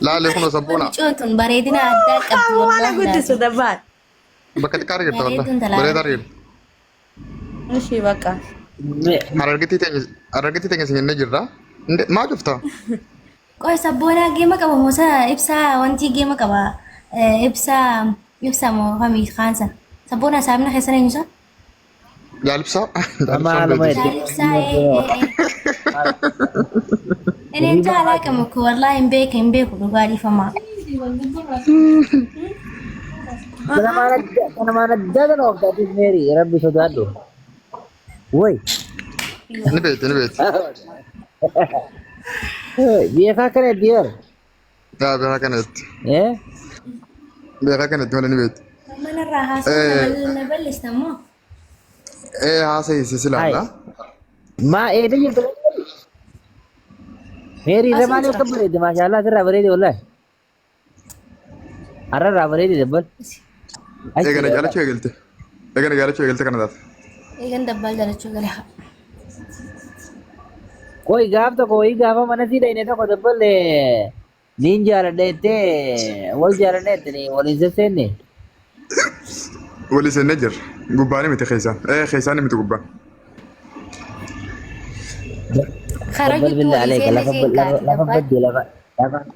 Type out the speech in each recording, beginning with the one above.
Laalee kun sabboona. Cuutun bareedina addaa qabdi Mana wallahi. guddisu dabbaan. Bakka xiqqaa argita wallah. Bareeduun talaala. Bareedaa argita. Ishii bakka. Harargeetti teenya seenyee jirra. Maa cuftaa? Qoy sabboona geema qaba moosa ibsaa wanti geema qaba. Ibsaa moo kamii kaansa. Sabboona saamna keessan eenyusa? Jaalibsaa? Ibsaa Ini jaalaa qabu ko wallahi hin beeku dhugaa dhiifamaa. Kana mana dadan of that is Mary. Rabbi sodaadhu. Woi. Ni beeti. Beekaa kana deer. Yaa beekaa kanatti. Beekaa kanatti malee ni beeti. Mana irraa haasawaa na bal'istamoo? Haasa'ii silaala. Ma eeda jirtu. Mary ramani akka bareede maashaallah sirraa bareede wallahi. Arra bareede dabbal. Eegana jaalachuu eegalte kana taate. Eegan dabbal jaalachuu gale. Koi gaaf tokko gaafa mana sii dhayne tokko dabbal niin jaaladheette wal jaaladheette waliin sesseenne. Waliin seennee jirra. Gubbaan miti keessaan. Keessaan miti gubbaan.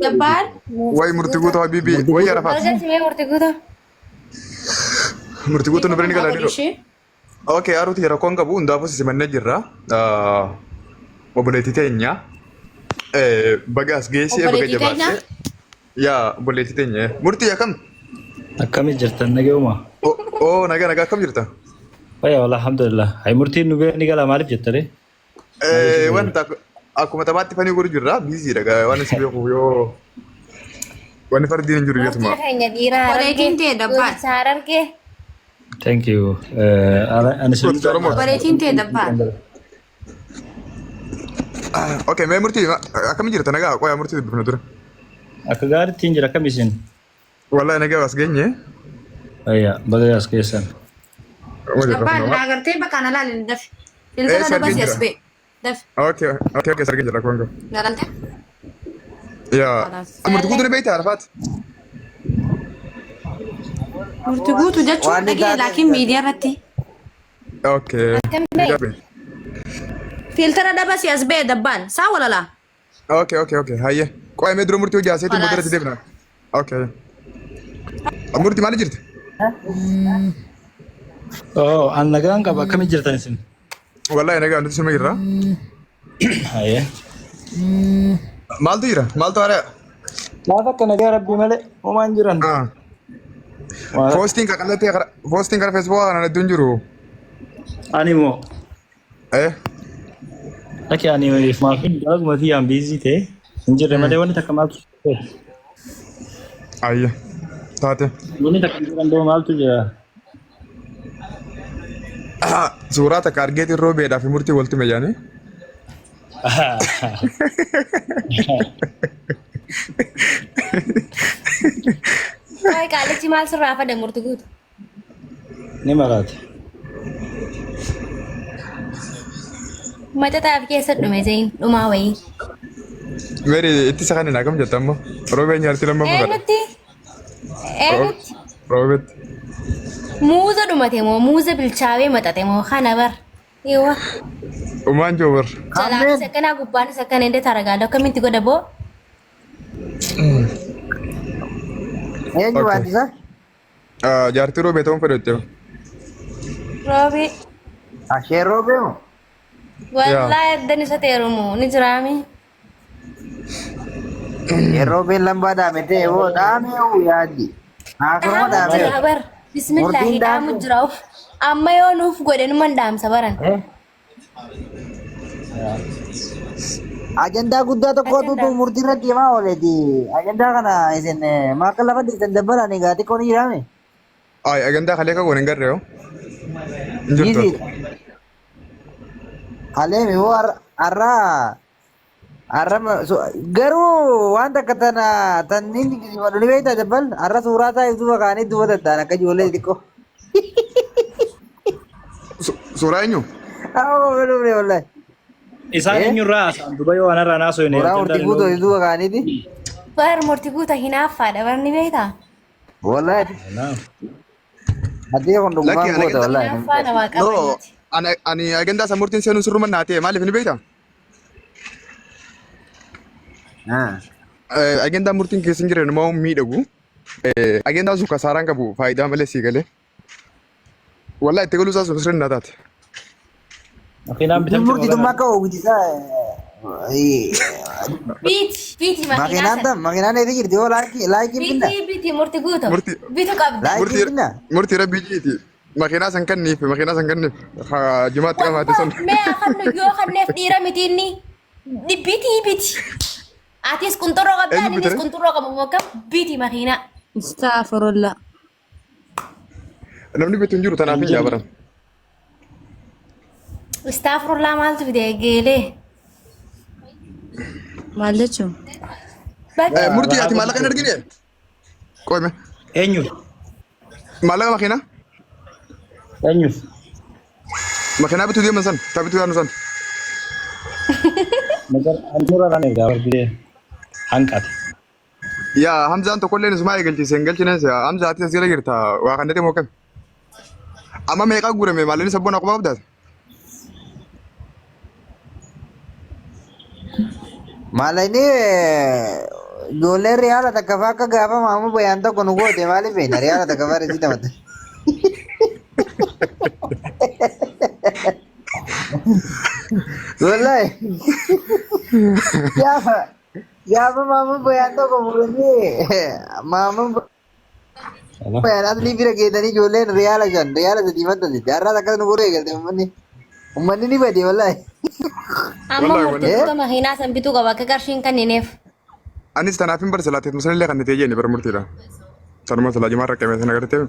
Dabbaan. Way murtii guutuu habiibii. Way arafaat. Murtii guutuu nu bira ni galaa dhiiroo. Okay, aruuti yeroo koon qabu hundaafuu simannee jirra. Obboleettii teenya. Bagaas geessee baga jabaatee. Yaa obboleettii teenya. Murtii akkam? Akkami jirtan nagayuma? Nagaa akkam jirta? Wayya wala alhamdulillah. Hay murtiin nu bira ni gala maaliif jettare? Wanta akkuma taphaatti fanii godhu jirra. Biizii dhagaa waan isin beeku yoo wanni fardiin hin jiru jettuma. Bareetiin ta'e dabbaan. Saarargee. Thank you. Bareetiin ta'e dabbaan. Okay, mee murtii akkam jirta nagaa qoyaa murtii dubbifna ture. Akka gaariitiin jira akkam isin? Wallahi nagaa as geenye. Ayya baga as keessan. Dabbaan naagartee bakka ana laalin dafi. Filtera dabas yasbe. Dafi. Okay, sargee jira koon qabu. Nagalte? Yaa. Murtii guutuu ni beektaa arafaat? Murtii guutuu jechuun dhagee laakiin miidiyaa irratti. Okay. Filtera dabas yasbe dabbaan. Saa walalaa. Okay. Hayyee. Qoyaa mee dura murtii hojii aseetiin booda irratti deebina. Okay. Murtii maali jirti? An nagaan qaba akkami jirtan isin? Wallahi nagaa nuti sima jirra. Ayya. Maaltu jira? Maaltu haaraa? Laaf akka nagaa rabbii malee homaan jiran. Postiin kara Facebook kana hedduun jiru. Ani moo? Aki ani maafin daaguma tiyyaan biizii ta'e hin jirre malee wanni takka maaltu jira? Ayya. Taate. Wanni takka hin jiran maaltu jira? Suuraa takka argeetiin roobeedhaa fi murtii walitti meeyyaanii. Qoy qaalichi maal sirraa fada murtii guutuu? Ni maraate. Macataaf keessa dhume zayin dhumaa wayii. Meri itti isa kanin akkam jetta ammoo roobee nyaarti lamma fuudhadha. Eenyutti? Roobeetti. Muuza dhumate moo muuza bilchaawee maxate moo kana bar? Eewa. Umaan joobar. Jalaanis akkanaa gubbaanis akkana indee taragaadha akkamitti godha boo? Eenyu waan isa? Jaartii roobee ta'uun fedhatte. Roobee. Ashee roobee moo? Wallahi eddan isa teerumu ni jiraami. Roobee lambaa daamete hoo daamee hoo yaaddi. Naafurma daamee. Bar bismillahi dhaamu jiraaf. Amma yoo nuuf godhe numan dhaamsa baran. Ajandaa guddaa tokkotu murtii irratti himaa ooleeti. Ajandaa kana isin maaka lafa dhiisan dabbalanii gaati koon jiraame. Ajandaa kalee kagoon hin garree hoo? Jiiti. Kalee mi hoo arraa garuu waan takka tan inni ni beektaa dabbal arra suuraa isaa ibsuu makaanii duuba tattaan akka ijoollee xiqqoo. Suuraa eenyu? Dhufne wallahi. Isaan eenyurraa asaan duba yoo anarraa naasoo hin Suuraa murtii guutuu ibsuu makaaniiti. bar murtii guuta hinaaffaadha barni beektaa? Wallahi Naam. hati kun Laki, dhugumaan anak goota kita- wallahi. Hinaaffaa namaa No, qabaniiti. ani agenda sa murtiin seenuu sirruma naatee maaliif ni beektaa? Agenda murtiin keessa hin jirre nama miidhagu. Agenda sun kasaaraan qabu faayidaa malee sii galee. Wallahi itti galuu isaa sun sirrii na taate. Makiinaan bitamte Murtii tummaa akka oogutisaa. Biiti makiinaa Makiinaan sana. tam makiinaan eetii jirti yoo laayikiin binna. Biiti murtii guuta. Murtii- Bitu qabda. Laayikiin binna. Murtii rabbii jiiti. Makiinaa san kanniif jimaatti qamaate sun. Mee akannu yoo kanneef dhiira miti inni. Biti. Atis qunxurroo qabdaa Eenyu innis bitare? qunxurroo qabu bakka biti makiinaa. Astaghfirullah. Namni bitu hin jiru tanaaf hin jaabaran. Istaafurlaa maaltu fide geelee. Maal jechuun? Bakka Murtii ati maallaqa hin argine? Qoome. Eenyuuf? Maallaqa makiinaa? Eenyuuf? Makiinaa bituu deeman san. Taa bituu yaadnu san. Antuura kan egaa barbidee hanqate. Yaa Hamzaan tokkollee isumaa eegalchiise hin galchines Hamza ati as jala jirta waa kan moo kam? Amma meeqaa guurame maalleen sabboon akkuma qabdaate? Maalayni ijoolleen riyaala takka faa akka gaafa maamu bayaan tokko nu goote maaliif beekna riyaala takka faa resiita matte. Wallahi gaafa maamu bayaan tokko muranii maamu bayaan asli bira geetanii ijoolleen riyaala shan riyaala sadii maxxansi jaarraa takka nu goree galte ummanni ni bade wallahi. amma Wallahi, murtii guuta makiinaa san bituu qaba akka qarshiin kannineef. Anis tanaaf hin barsiilateef musanillee kan ta'e jenni bara murtiidha. Sanuma salaa jimaa rakkame sana agartee.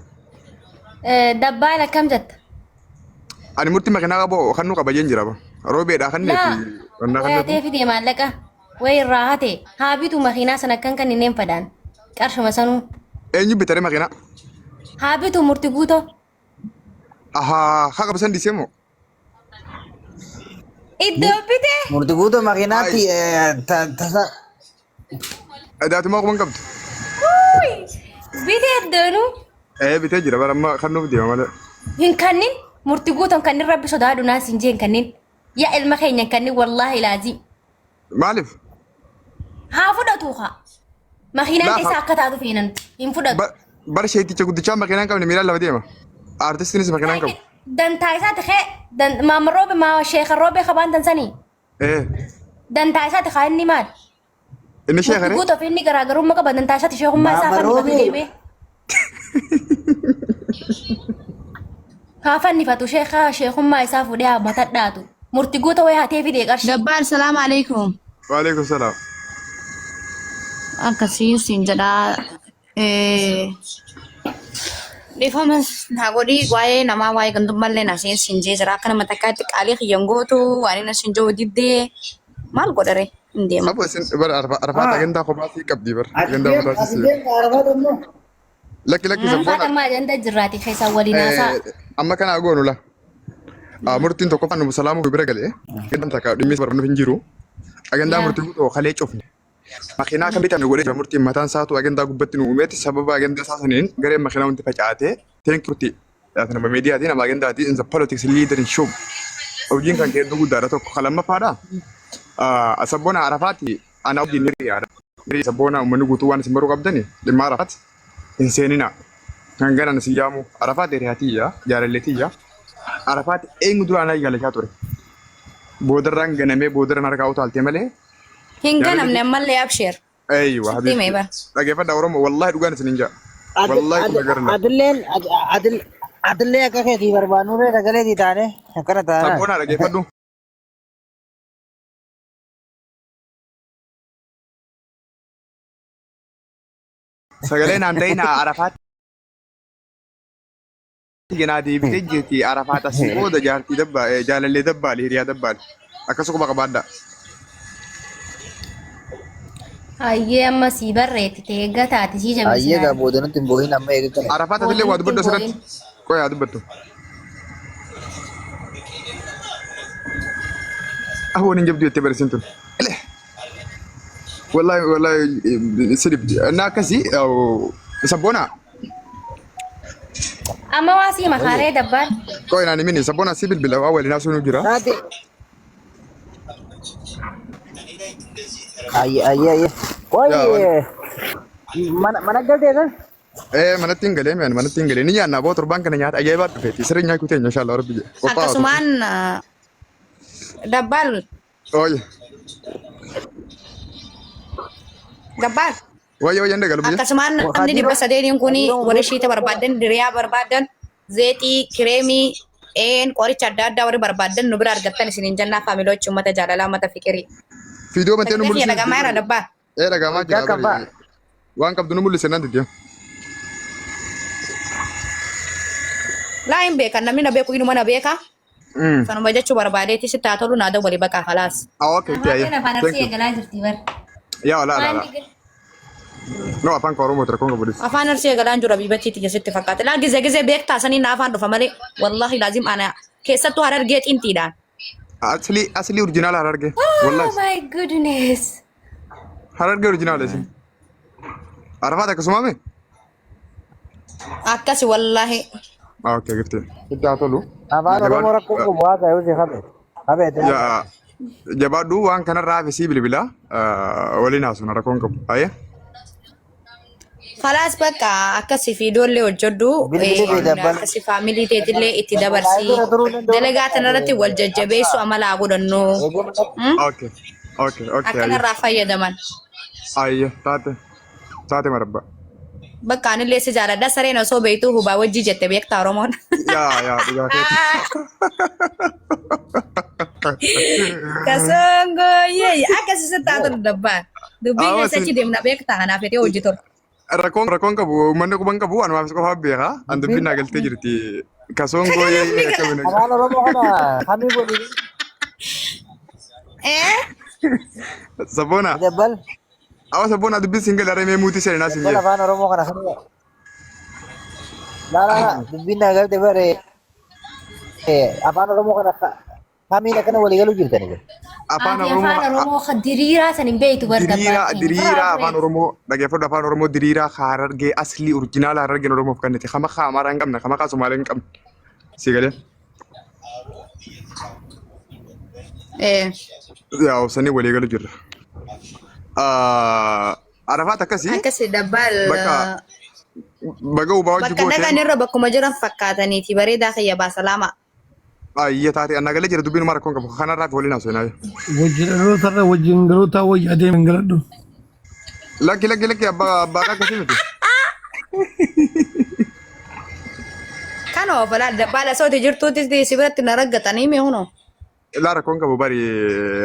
Dabbaan akkam jetta? Ani murtii makiinaa qabu kan nu qaba jeen jira ba. Roobeedha kan Laa neefi. Wannaa kan wayatee fidee maallaqa wayi irraa hate haa bitu makiinaa san akkan kannineen fadaan qarshuma sanuu eenyu bitare makiinaa? haa bitu murtii guutoo. Ahaa haa qabasan disee moo? Iddoo bitee Murtii guutuu makiinaatti tasa Daatimaa akkuma hin qabdu. bitee iddoonuu Bitee jira bara amma kan nuuf deema malee. hin kannin murtii guutan kannin rabbi sodaadhu naas hin jeen kannin yaa ilma keenya kannin wallaahi laazim Maaliif? haa fudhatu haa makiinaan Laa, isaa akka taatu fiinan hin fudhatu. Bara sheeticha guddichaa makiinaa hin qabne miilaan lafa deema. Artistiinis makiinaa hin qabu. Dantaa isaati kee maama roobe maa sheeka roobe qabaan tansanii dantaa isaati kaa inni maal? Inni sheekare? Guutuuf inni garaagarummaa qaba dantaa isaati sheekummaa isaa Maama fannifatu Roobee. deebee. Haa fannifatu sheekummaa isaa fuudhee haa matadhaatu. Murtii guuta wayii hatee fidee qarshii. Gabbaan salaamu alaikum. Waalaikum salaam. Akkasiin siin jedhaa. Dhiifama naa godhii waa'ee namaa waa'ee gantummallee na siin jee jira akka nama takkaatti qaalii kiyyan gootu waan inni siin jiru diddee maal godhare hin deema. Abu isin bara arfaat agandaa kophaasii qabdi bara. Agandaa mataasii. Lakki Arfaat sabboona. ammaa ajanda jirraati keessaa waliin haasaa. Amma kana goonu la. Murtiin tokko kan salaamu bira galee. Agandaa takka dhimmis barbaadu hin jiru. Agandaa murtii guutuu kalee cufne. Makiinaa kan bitamne godhee murtiin mataan isaatu agandaa gubbatti nu uumeeti sababa agandaa isaa saniin gareen makiinaa wanti facaatee teenki murtii nama miidiyaatiin nama agandaati in the politics leader in show. Hojiin kan kennu guddaadha tokko kan lammaffaadha. Sabboona Arafaati ana wajjin hiriyaadha. Sabboona uummanni guutuu waan isin baruu qabdani dhimma Arafaati hin seenina. Kan ganan si yaamu Arafaati hiriyaatiyya jaalalleetiyya. Arafaati eenyu duraan ayyaalataa ture. Boodarraan ganamee boodarraan harkaa utaaltee malee. Hin ganamne ammallee absheer. Aywa Sitti himee bara. dhaggeeffadha Oromoo wallahi dhugaan isin hin jaa. Wallahi kun agarna. Adillee akka keetii barbaannuree dagaleetii taane akkana taana. Sabboona dhaggeeffadhu. Sagalee naan ta'in Arafaatti. Ganaa deebitee jirti Arafaat asii booda jaartii dabbaa jaalallee dabbaali hiriyaa dabbaali. Akkasuma qabaadha. Hayyee amma sii barreetti ta'ee gataati sii Ayyee jabisiisa. gaa booda nutti hin bohin amma eegale. Arafaat atillee waa dubbadhu asirratti. Qoy haa dubbattu. Ahoon hin jabdu jettee barsiin tun. والله سلب انا كسي او سبونا Amma waa sii makaaree dabbaan. كوين انا مني سبونا سيبل بالاول ناس نجرا Nanti. Ayah. Woi. Mana gal dia kan? ايه ما نتنقل ايه ما نتنقل نيجي انا بوتر بانك نيات اجيبات في سرنيا كوتين ان شاء الله ربي Akkasumaan dabbal اوي وي عندك قلبي akkasumaan namni 300 kuni warri shiita barbaadan diriyaa barbaadan zeetii kireemii qoricha adda addaa warri barbaadan nu bira argattan isiniin jannaa faamiloochi uummata jaalalaa uummata fikirii. فيديو متين Takkifii dhagamaa jira dabbaa. ايه رقم Kakak. وان قبض نمول سنان دي Laa hin beekan namni na beeku inuma na beeka. Sanuma jechuu barbaadeeti sitti haa tolu naada walii bakka halaas. اوكي Afaan afaan arsii eegalaa jirti bar. يا لا لا لا نو افان كورومو تركون قبل Afaan arsii eegalaan jiru biibatti jessitti fakkaate. Laa gizee beektaa sanii na afaan dhufa malee wallahi laazim ana keessattuu harargee xintiidhaan. اصلي اوريجينال هررجه Oh والله my goodness. هررجه اوريجينال اسم عرفاتك اسمه Akkasi wallahi. اوكي قلت انت هتقولوا Abang orang orang kumpul buat saya uji kami. Habis. يا جبادو وان كان رافي سيبل بلا ولينا سنا ركونكم ايه Falaas bakka akkasi fiidoollee hojjedhu Bilbila dabbal. akkasi faamilii teetillee itti dabarsii dalagaa kanarratti wal jajjabeessu amala haa godhannu اوكي اوكي akkanarraa fayyadaman ايه تاتي مربى bakka anillee si jaaladha sareen osoo beektuu hubaa wajjii jette beektaa Oromoon يا دقاقتي kasongoyee akkasi sitti haa tolu dabbaan dubbii Awwa, keessa achi deemna beektaa kanaaf jedhee hojii tor ركون كبو من كبان كبو انا ما بسكو حبيها عند بينا قلت جرتي كاسونغو Abang orang mana? Kami boleh. سبونا Jabal. او سبونا دبي سنجل ارمي موتي سينا Jabal سنجل abang orang mau kena sana. Lah. Bina gal dia bare. Abang orang mau kena. Kami nak kena boleh galu jirta ni. افان Ati afaan Oromoo kan diriiraa san hin beektu bar dabbaan. ديريرا افان اورومو دغه افان اورومو ديريرا خاررجي اصلي اوريجينال هاررجي اورومو فكنتي خما خاماران قمنا خما كاسومالين قم سيغله يا سني ولي قالوا جرا عرفات كسي akkasi dabbal بقوا باوجي bakka dhaqan irra bakkuma jiran fakkaataniiti bareedaa kiyya baa salaama اي تاتي انا قال جرا دبين مره كون خنا راك ولينا سينا wajjirroo tarra wajjin garoota wayya adeeman galadhu. لكي ابا كسي متي kanoo falaa dabbala sooti jirtuutis si biratti na raggatanii mee hunoo لا ركون كبو بري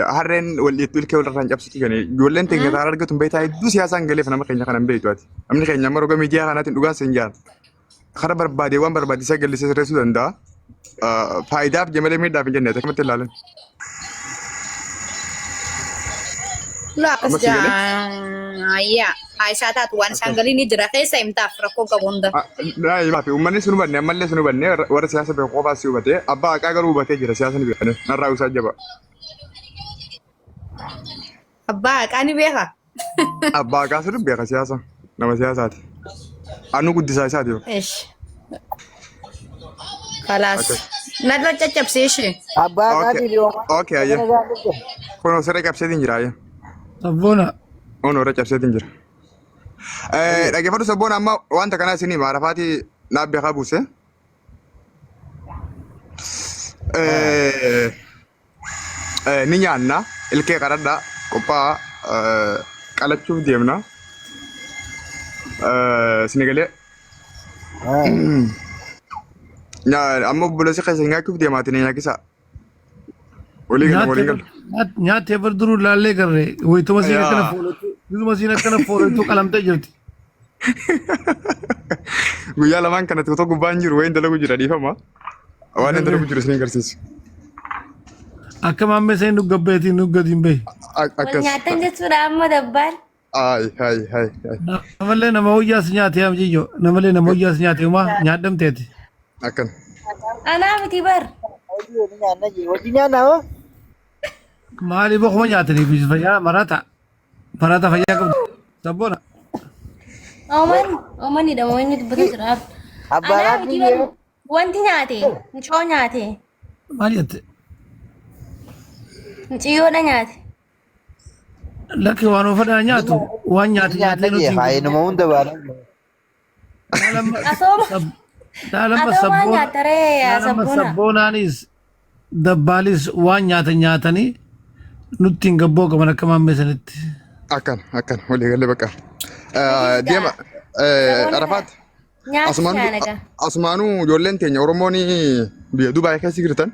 هرن ولي تقول كي ولا رانج ابسكي غني جولن تنجا تارغتون بيتا دو سياسا غلي فنا مخنيا كان بيتواتي امني كان يمرو غمي جيا كانت دوغا سنجان خربر بادي وان بربادي سجل سيرسو دندا فايدا جمله ميدا في جنة كمت لالن laa akkas Amma si galee? jaan ayyaa Aishaa taatu waan isaan galii ni jira keessa himtaaf rakkoo qabu hunda لا ما في امني سنو بني امني سنو بني ور سياسه بقوفا سيوبته ابا كاغرو بته جرا سياسه ني بني نراو سجبا abbaa qaani beeka ابا كاسر بيا سياسه نما سياسات انو قد سياسات ish kalaas narra caccabsiishi Abang tadi dia. اوكي ايا كونو سرك ابسيدين جرايا Sabboona. Ono racha setin jira. Dhaggeeffadhu sabboon amma wanta kana isinii maarafaati naabbi haa buuse. Ni nyaanna ilkee qaradhaa qophaa qalachuuf deemna. Sinigalee amma obboleessi keessa nyaachuuf deemaatiin nyaakisa. Walii gala walii gala. Nyaatee barduruu laallee garree wayituma siin akkana foolatu bifuma siin akkana foolatu qalamtee jirti. Guyyaa lamaan kana tokko gubbaan jiru wayin dalagu jira dhiifama. Waan hin dalagu jiru isin agarsiisu. Akka maammee isheen dhuggabbeetiin dhuggatiin bahe. Wal nyaatan jechuudha amma dabbaan. Hai. Namallee nama wayyaas nyaatee amjiyyo namallee nama wayyaas nyaatee homaa nyaadhamteeti. Akkan. Anaa miti bar. Wajib nyana oh. Maaliif akkuma nyaataniif fayyaa marata Parata fayyaa qabdu. Sabboona. Oomani dha oomani dubbata jira. Abbaan Anaa haati miti wanti nyaate mucoo nyaate Maal jette? muciyyoodha nyaate. Lakki waan uffata nyaatu waan nyaate nyaatee nuti. Haa nama hunda baala. Daalamba Atoo nyaataree sabboona. sabboonaanis dabbaalis waan nyaatanii nutti hin gabboo qaban akka maammee sanitti. Akkan walii galee bakka. Deema Arafaat. Nyaati nyaanaga. Asumaanuu ijoolleen teenya Oromoon biyya Dubaay keessa jirtan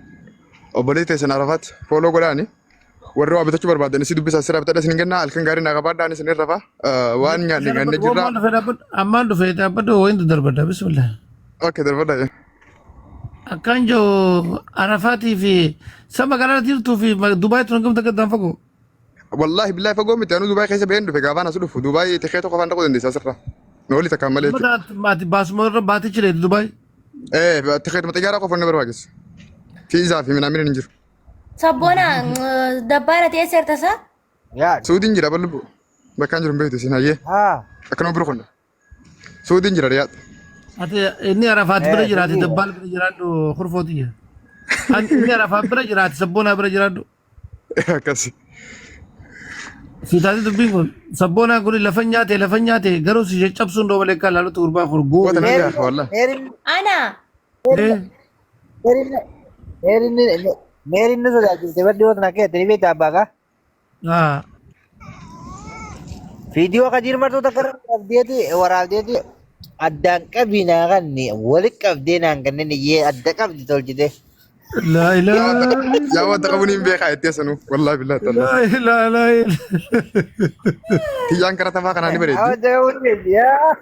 obboleettii teessan Arafaat fooloo godhaani. Warri waa bitachuu barbaadan si dubbisaa sirraa bitadha isin kennaa halkan gaarii naa qabaadhaan isin irra faa waan nyaanne nyaanne jirra. Ammaan dhufee dhaabbadhu wayiin darbadha bismillah. Okay darbadha. Akkaan joo Arafaatii fi sama kanarra jirtuu fi Dubaay turan gamta gaddaan fagoo. Wallahi billahi fagoo miti anu Dubaay keessa ba'een dhufe gaafaan as dhufu Dubaay tikee tokko faan dhaquu dandeessaa sirra. Nooli takkaan malee. Baasuma irra baatii cireeti Dubaay. Tikee xiyyaara qofa inni barbaachisu. Fiizaa fi minaamin hin jiru. Sabboona dabbaara ta'ee seertasa. Yaa. Suudiin jira bal'u bakkaan jiru hin beektu isin hayyee. Haa. Akkanuma bira qonna. Suudiin jira dhiyaata. Ati inni Arafaat bira jiraati dabbaal bira jiraadhu kurfooti jira. Inni Arafaat bira jiraati sabboonaa bira jiraadhu. Akkasi. Fitaati dubbiin kun sabboonaa kun lafa nyaate garuu si caccabsuun doo malee kan laalutti gurbaa kun goo. Wata nama yaa wallah. Ana. Meerin ni sodaachifte baddi wata na keetti ni beekta abbaa kaa. Haa. Viidiyoo ka jirmartuu takka waraabdeeti addaan qabinaa kan walitti qabdee naan kanneen iyyee adda qabdi tolchite. Laa ilaa. Yaa wanta qabuun hin beekaa itti sanuu wallahi billahi ta'ala. Laa. Tiyyaan karaa tafaa kanaa ni bareeddi. Wanta qabuun beekti yaa.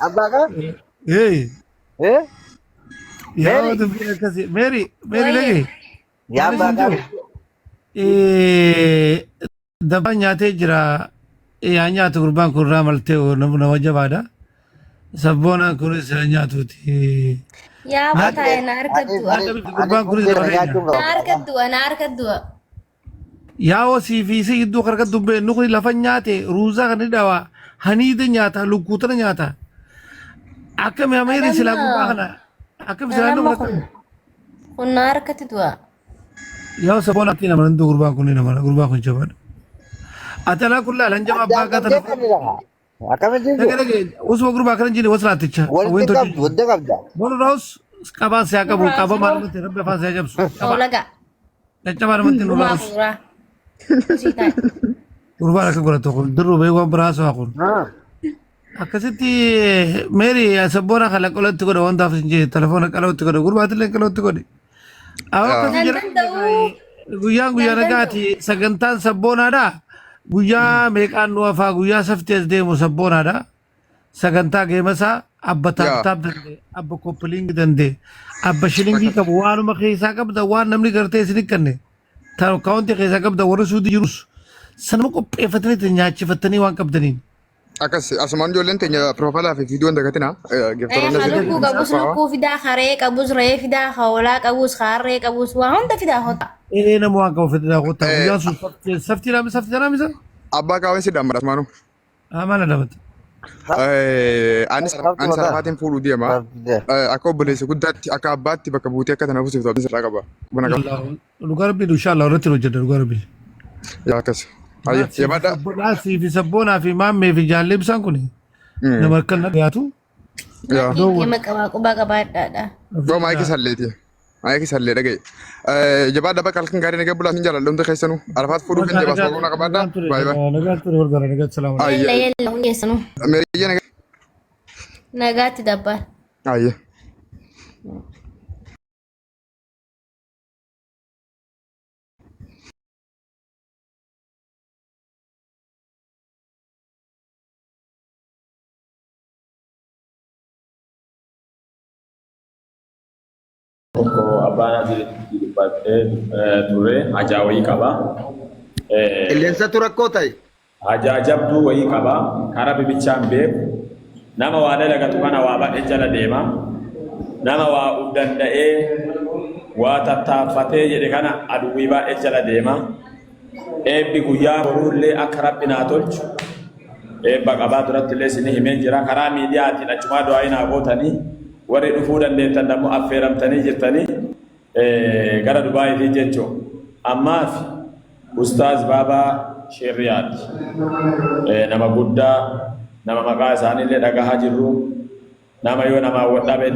Abbaa kaa. Hey. Yaa Mary. wata biyya akkasii. Mary lagee. Yaa abbaa kaa. Dabbaan nyaatee jira. Yaa nyaatu gurbaan kun irraa maltee nama jabaadha. Sabboonaan kunis nyaatuuti. Yaa bataa na harkattu. Gurbaan kunis nama keenya. Na harkattu. Yaa osii fi isii iddoo harka dubbee inni kun lafa nyaate ruuzaa kan dhawaa haniida nyaata lukkuutana nyaata. Akkami ameeri silaa gurbaa kana. Akkami silaa nama kana. Kun na harkattu. Yaa sabboonaan akki nama nantu gurbaan kun nama gurbaan kun jabaadha. Atala kullaa lan jama abbaa gata na. Akkamitti jiru? Dhagee usuma gurbaa kana jini wasu laaticha. Walitti qabdu, walitti qabda. Bono raus qabaan siyaa qabu qaba maalumatti rabbi afaan siyaa jabsu. Olaga. Caccabaa namatti nu raus. Guraa. Kusiitaan. Gurbaan akka godhatu kun dirru bee waan biraa haasawaa kun. Akkasitti meeri sabboona kala qalatti godha waan taaf jee telefoona qalatti godha gurbaatillee qalatti godhe. Akkasi jira guyyaan nagaati sagantaan sabboonaadha. Guyyaa meeqaan nu afaa guyyaa saftees deemu sabboonaadha. Sagantaa geemasaa abba taaptaap dandee abba koppiliingi dandee abba shilingii qabu waanuma keessaa qabda waan namni gartee isin kanne kaawwanti keessaa qabda warri suudi jirus sanuma qopheeffatanii nyaachifatanii waan qabdaniin. Akkas asumaan ijoolleen teenya piroofailaa fi viidiyoon dagatina. Lukkuu qabus lukkuu fidaa haree qabus ree fidaa hoolaa qabus harree qabus waa hunda fidaa hota. Nama waan qabu fidaa hota guyyaan sun saftii naamisa. Abbaa kaawwansi dhammadha asumaanuu. Maala dhabata. Ani sarafaatiin fuudhuu deema. Akka obboleessa guddaatti akka abbaatti bakka buutee akka tanaaf uffifatu abdii sirraa qaba. Dhugaa rabbii inshallah irratti hojjedha dhugaa rabbii. Yaa akkas. Ayya yabaadha. Sabboonaa fi sabboonaa fi maammee fi jaallee bisaan kun nama akka na dhiyaatu. Dhimma qabaa qubaa qabaadhaadha. Doo maayikii salleeti. Maayikii sallee dhagaye. Jabaadha bakka halkan gaarii nagaa bulaa hin jaaladha hundi keessanuu. Arafaat fuudhuu kan jabaas boqonnaa qabaadha. Baay'ee baay'ee. Nagaatti ture gargaara nagaatti salaamu. Yella hundeessanu. Meeriyyaa nagaa. Nagaatti dabbaan. Ayya. Tokko abbaan asirratti dubbattee ture hajaa wayii qaba. Qilleensatu rakkoo ta'e. Hajaa jabduu wayii qaba. Karaa bibichaan beeku. Nama waa dalagatu kana waa badhe jala deema. Nama waa uf danda'ee waa tattaaffatee jedhe kana aduwwii baay'ee jala deema. eebbi guyyaa boruullee akka rabbi naa tolchu eebba qabaa duratti illee isin himee jira karaa miidiyaatiin achumaa du'aa inaa gootanii warri dhufuu dandeettan dammoo affeeramtanii jirtanii gara Dubaayitii jechuun ammaaf Ustaaz Baabaa Sheeriyaad nama guddaa nama maqaa isaaniillee dhagahaa jirru nama yoo nama wadhabe